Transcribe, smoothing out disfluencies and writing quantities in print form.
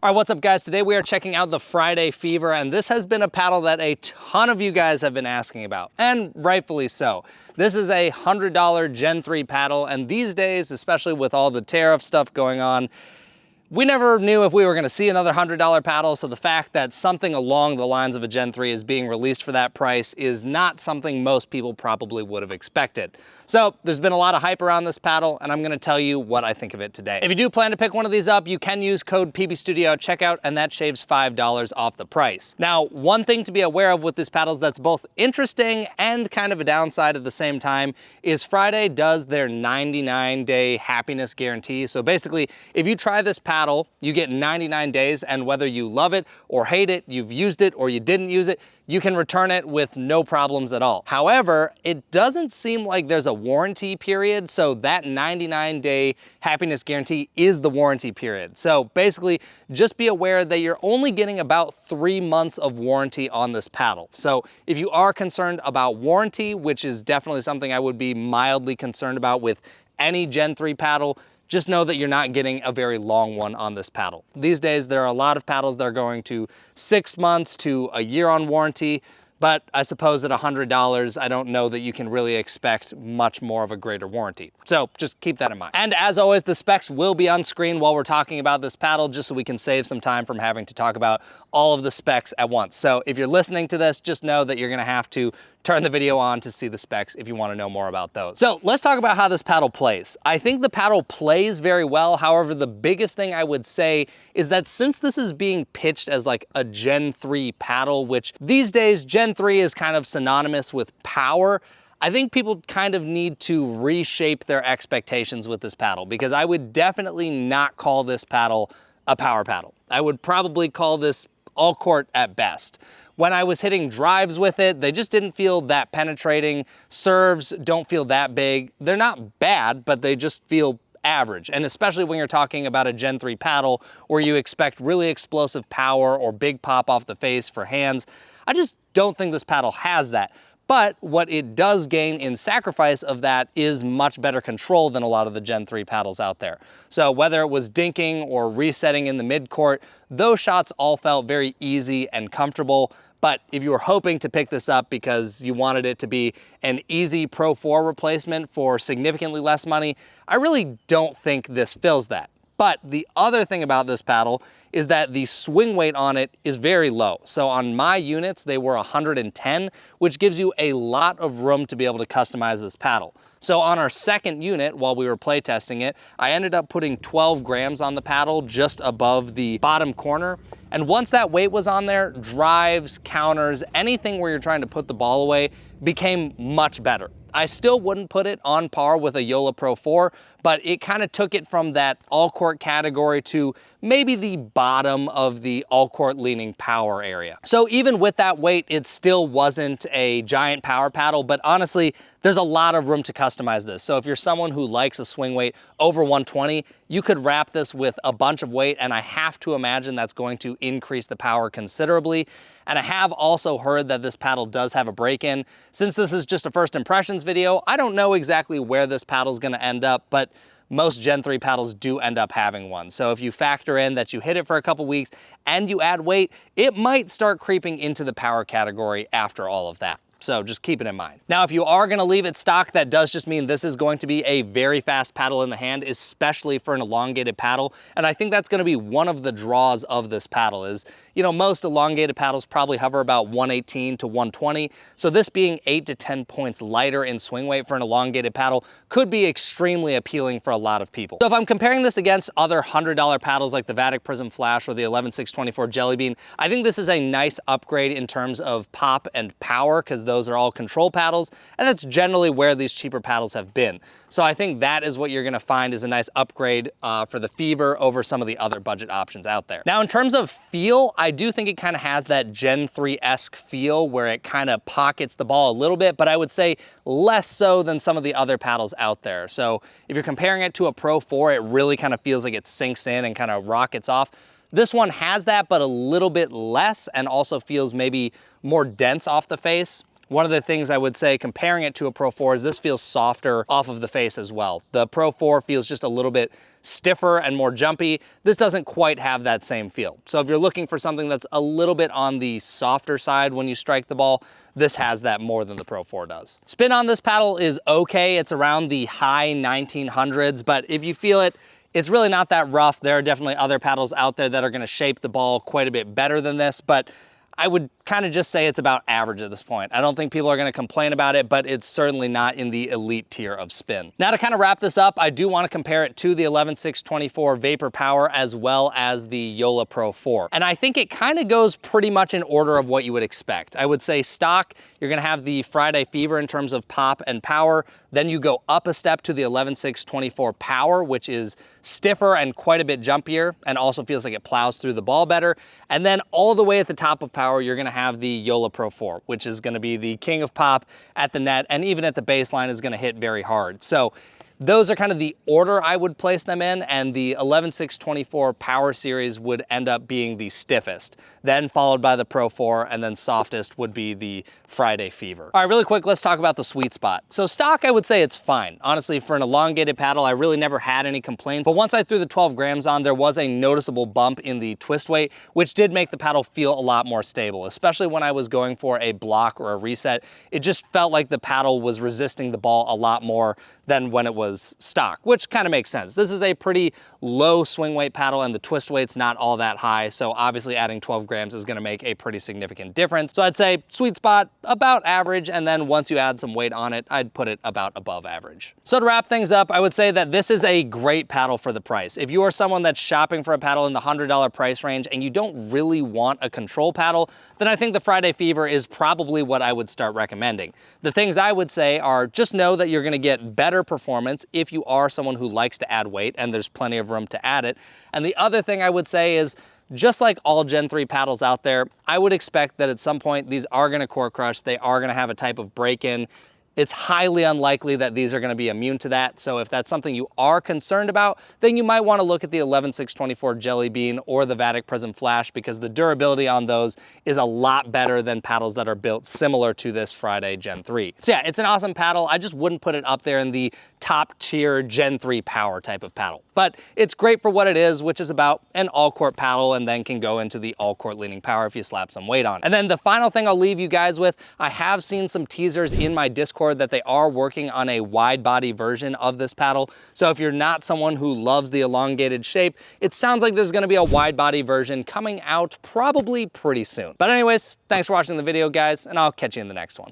All right, what's up guys? Today we are checking out the Friday Fever, and this has been a paddle that a ton of you guys have been asking about, and rightfully so. This is a $100 Gen 3 paddle, and these days, especially with all the tariff stuff going on, we never knew if we were gonna see another $100 paddle, so the fact that something along the lines of a Gen 3 is being released for that price is not something most people probably would have expected. So there's been a lot of hype around this paddle, and I'm gonna tell you what I think of it today. If you do plan to pick one of these up, you can use code PBStudio at checkout, and that shaves $5 off the price. Now, one thing to be aware of with this paddles that's both interesting and kind of a downside at the same time is Friday does their 99-day happiness guarantee. So basically, if you try this paddle, you get 99 days, and whether you love it or hate it, you've used it or you didn't use it, you can return it with no problems at all. However, it doesn't seem like there's a warranty period, so that 99-day happiness guarantee is the warranty period. So basically, just be aware that you're only getting about 3 months of warranty on this paddle. So if you are concerned about warranty, which is definitely something I would be mildly concerned about with any Gen 3 paddle, just know that you're not getting a very long one on this paddle. These days, there are a lot of paddles that are going to 6 months to a year on warranty, but I suppose at $100, I don't know that you can really expect much more of a greater warranty. So just keep that in mind. And as always, the specs will be on screen while we're talking about this paddle, just so we can save some time from having to talk about all of the specs at once. So if you're listening to this, just know that you're gonna have to turn the video on to see the specs if you want to know more about those. So let's talk about how this paddle plays. I think the paddle plays very well. However, the biggest thing I would say is that since this is being pitched as like a Gen 3 paddle, which these days Gen 3 is kind of synonymous with power, I think people kind of need to reshape their expectations with this paddle, because I would definitely not call this paddle a power paddle. I would probably call this all court at best. When I was hitting drives with it, they just didn't feel that penetrating. Serves don't feel that big. They're not bad, but they just feel average. And especially when you're talking about a Gen 3 paddle where you expect really explosive power or big pop off the face for hands, I just don't think this paddle has that. But what it does gain in sacrifice of that is much better control than a lot of the Gen 3 paddles out there. So whether it was dinking or resetting in the mid-court, those shots all felt very easy and comfortable. But if you were hoping to pick this up because you wanted it to be an easy Pro 4 replacement for significantly less money, I really don't think this fills that. But the other thing about this paddle is that the swing weight on it is very low. So on my units, they were 110, which gives you a lot of room to be able to customize this paddle. So on our second unit, while we were playtesting it, I ended up putting 12 grams on the paddle just above the bottom corner. And once that weight was on there, drives, counters, anything where you're trying to put the ball away became much better. I still wouldn't put it on par with a Yola Pro 4, but it kind of took it from that all-court category to maybe the bottom of the all-court leaning power area. So even with that weight, it still wasn't a giant power paddle, but honestly, there's a lot of room to customize this. So if you're someone who likes a swing weight over 120, you could wrap this with a bunch of weight, and I have to imagine that's going to increase the power considerably. And I have also heard that this paddle does have a break-in. Since this is just a first impressions video, I don't know exactly where this paddle is gonna end up, but most Gen 3 paddles do end up having one. So if you factor in that you hit it for a couple weeks and you add weight, it might start creeping into the power category after all of that. So just keep it in mind. Now, if you are gonna leave it stock, that does just mean this is going to be a very fast paddle in the hand, especially for an elongated paddle. And I think that's gonna be one of the draws of this paddle is, you know, most elongated paddles probably hover about 118 to 120. So this being 8 to 10 points lighter in swing weight for an elongated paddle could be extremely appealing for a lot of people. So if I'm comparing this against other $100 paddles like the Vatic Prism Flash or the 11624 Jelly Bean, I think this is a nice upgrade in terms of pop and power, because those are all control paddles, and that's generally where these cheaper paddles have been. So I think that is what you're gonna find is a nice upgrade for the Fever over some of the other budget options out there. Now, in terms of feel, I do think it kind of has that Gen 3-esque feel where it kind of pockets the ball a little bit, but I would say less so than some of the other paddles out there. So if you're comparing it to a Pro 4, it really kind of feels like it sinks in and kind of rockets off. This one has that, but a little bit less, and also feels maybe more dense off the face. One of the things I would say comparing it to a Pro 4 is this feels softer off of the face as well. The Pro 4 feels just a little bit stiffer and more jumpy. This doesn't quite have that same feel. So if you're looking for something that's a little bit on the softer side when you strike the ball, this has that more than the Pro 4 does. Spin on this paddle is okay. It's around the high 1900s, but if you feel it, it's really not that rough. There are definitely other paddles out there that are going to shape the ball quite a bit better than this, but I would kind of just say it's about average at this point. I don't think people are going to complain about it, but it's certainly not in the elite tier of spin. Now to kind of wrap this up, I do want to compare it to the 11624 Vapor Power as well as the Yola Pro 4. And I think it kind of goes pretty much in order of what you would expect. I would say stock, you're going to have the Friday Fever in terms of pop and power. Then you go up a step to the 11624 Power, which is stiffer and quite a bit jumpier and also feels like it plows through the ball better. And then all the way at the top of power, you're going to have the Yola Pro 4, which is going to be the king of pop at the net, and even at the baseline is going to hit very hard. So those are kind of the order I would place them in, and the 11624 Power Series would end up being the stiffest, then followed by the Pro 4, and then softest would be the Friday Fever. All right, really quick, let's talk about the sweet spot. So stock, I would say it's fine. Honestly, for an elongated paddle, I really never had any complaints, but once I threw the 12 grams on, there was a noticeable bump in the twist weight, which did make the paddle feel a lot more stable, especially when I was going for a block or a reset. It just felt like the paddle was resisting the ball a lot more than when it was stock, which kind of makes sense. This is a pretty low swing weight paddle and the twist weight's not all that high, so obviously adding 12 grams is going to make a pretty significant difference. So I'd say sweet spot, about average, and then once you add some weight on it, I'd put it about above average. So to wrap things up, I would say that this is a great paddle for the price. If you are someone that's shopping for a paddle in the $100 price range and you don't really want a control paddle, then I think the Friday Fever is probably what I would start recommending. The things I would say are just know that you're going to get better performance if you are someone who likes to add weight, and there's plenty of room to add it. And the other thing I would say is, just like all Gen 3 paddles out there, I would expect that at some point these are going to core crush, they are going to have a type of break-in. It's highly unlikely that these are going to be immune to that. So if that's something you are concerned about, then you might want to look at the 11624 Jelly Bean or the Vatic Prism Flash, because the durability on those is a lot better than paddles that are built similar to this Friday Gen 3. So yeah, it's an awesome paddle. I just wouldn't put it up there in the top tier Gen 3 power type of paddle. But it's great for what it is, which is about an all-court paddle, and then can go into the all-court leaning power if you slap some weight on it. And then the final thing I'll leave you guys with, I have seen some teasers in my Discord that they are working on a wide body version of this paddle. So if you're not someone who loves the elongated shape, it sounds like there's going to be a wide body version coming out probably pretty soon. But anyways, thanks for watching the video, guys, and I'll catch you in the next one.